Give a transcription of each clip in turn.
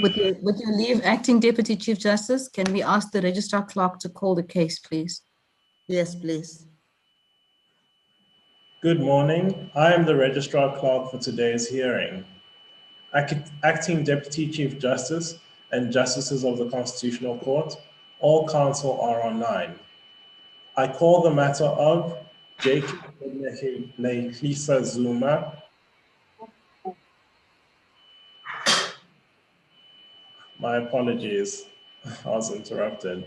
With your leave, Acting Deputy Chief Justice, can we ask the Registrar Clerk to call the case, please? Yes, please. Good morning. I am the Registrar Clerk for today's hearing. Acting Deputy Chief Justice and Justices of the Constitutional Court, all counsel are online. I call the matter of Gedleyihlekisa Zuma. My apologies, I was interrupted.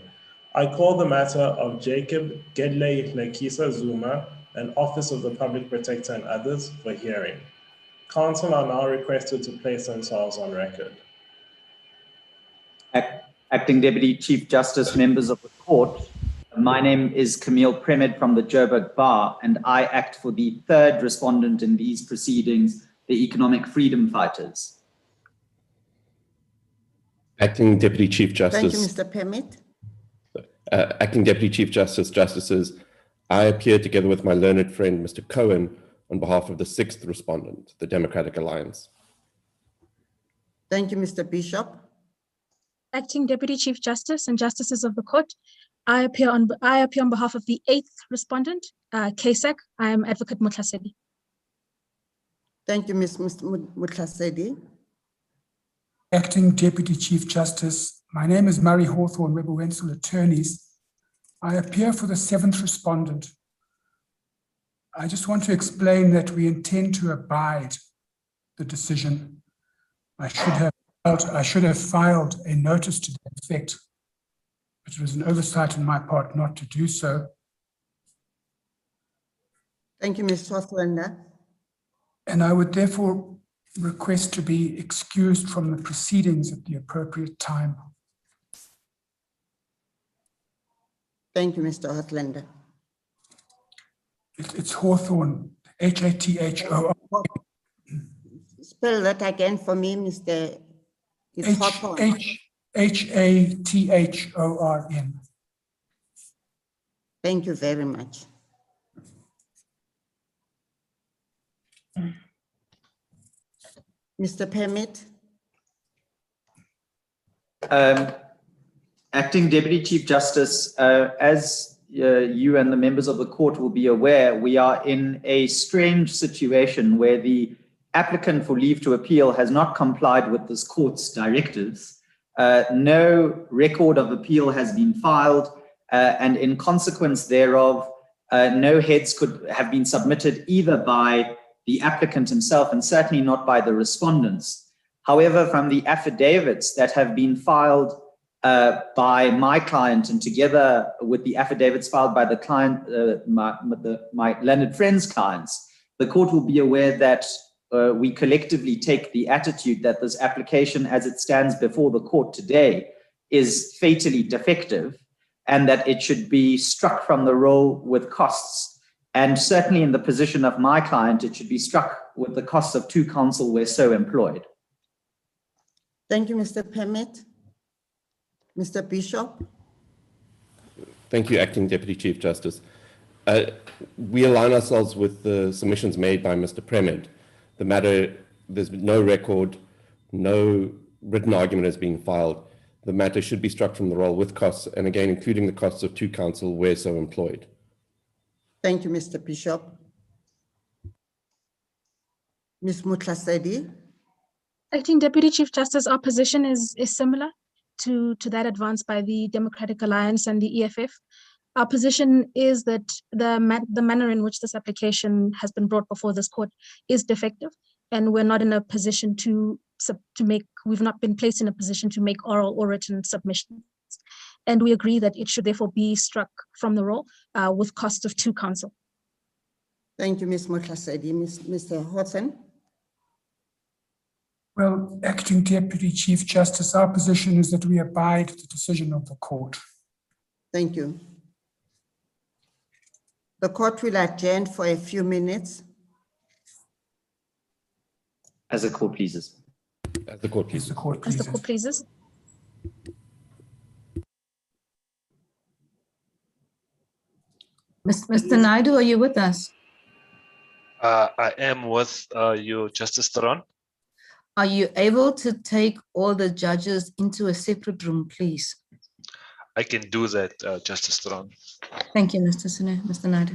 I call the matter of Gedleyihlekisa Zuma, an Office of the Public Protector and others, for hearing. Counsel are now requested to place themselves on record. Acting Deputy Chief Justice, members of the court, my name is Camille Premed from the Joburg Bar, and I act for the third respondent in these proceedings, the Economic Freedom Fighters. Acting Deputy Chief Justice. Thank you, Mr. Permit. Acting Deputy Chief Justice, Justices, I appear together with my learned friend, Mr. Cohen, on behalf of the sixth respondent, the Democratic Alliance. Thank you, Mr. Bishop. Acting Deputy Chief Justice and Justices of the Court, I appear on behalf of the eighth respondent, KSAC. I am Advocate Mutlasedi. Thank you, Ms. Mutlasedi. Acting Deputy Chief Justice, my name is Murray Hawthorne, Weber Wenzel Attorneys. I appear for the seventh respondent. I just want to explain that we intend to abide the decision. I should have filed a notice to that effect, but it was an oversight on my part not to do so. Thank you, Ms. Hawthorne. And I would therefore request to be excused from the proceedings at the appropriate time. Thank you, Mr. Hawthorne. It's Hawthorne, H-A-T-H-O-R. Spell that again for me, Mr. It's Hawthorne. H-A-T-H-O-R-N. Thank you very much. Mr. Permit. Acting Deputy Chief Justice, as you and the members of the court will be aware, we are in a strange situation where the applicant for leave to appeal has not complied with this court's directives. No record of appeal has been filed, and in consequence thereof, no heads could have been submitted either by the applicant himself and certainly not by the respondents. However, from the affidavits that have been filed by my client and together with the affidavits filed by the client, my learned friend's clients, the court will be aware that we collectively take the attitude that this application as it stands before the court today is fatally defective and that it should be struck from the roll with costs. And certainly in the position of my client, it should be struck with the costs of two counsel where so employed. Thank you, Mr. Permit. Mr. Bishop. Thank you, Acting Deputy Chief Justice. We align ourselves with the submissions made by Mr. Premed. The matter, there's no record, no written argument is being filed. The matter should be struck from the roll with costs, and again, including the costs of two counsel where so employed. Thank you, Mr. Bishop. Ms. Mutlasedi. Acting Deputy Chief Justice, our position is similar to that advanced by the Democratic Alliance and the EFF. Our position is that the manner in which this application has been brought before this court is defective, and we're not in a position we've not been placed in a position to make oral or written submissions. And we agree that it should therefore be struck from the roll with cost of two counsel. Thank you, Ms. Mutlasedi. Mr. Hawthorne. Well, Acting Deputy Chief Justice, our position is that we abide the decision of the court. Thank you. The court will adjourn for a few minutes. As the court pleases. As the court pleases. As the court pleases. Mr. Naidu, are you with us? I am with you, Justice Theron. Are you able to take all the judges into a separate room, please? I can do that, Justice Theron. Thank you, Mr. Sine, Mr. Naidoo.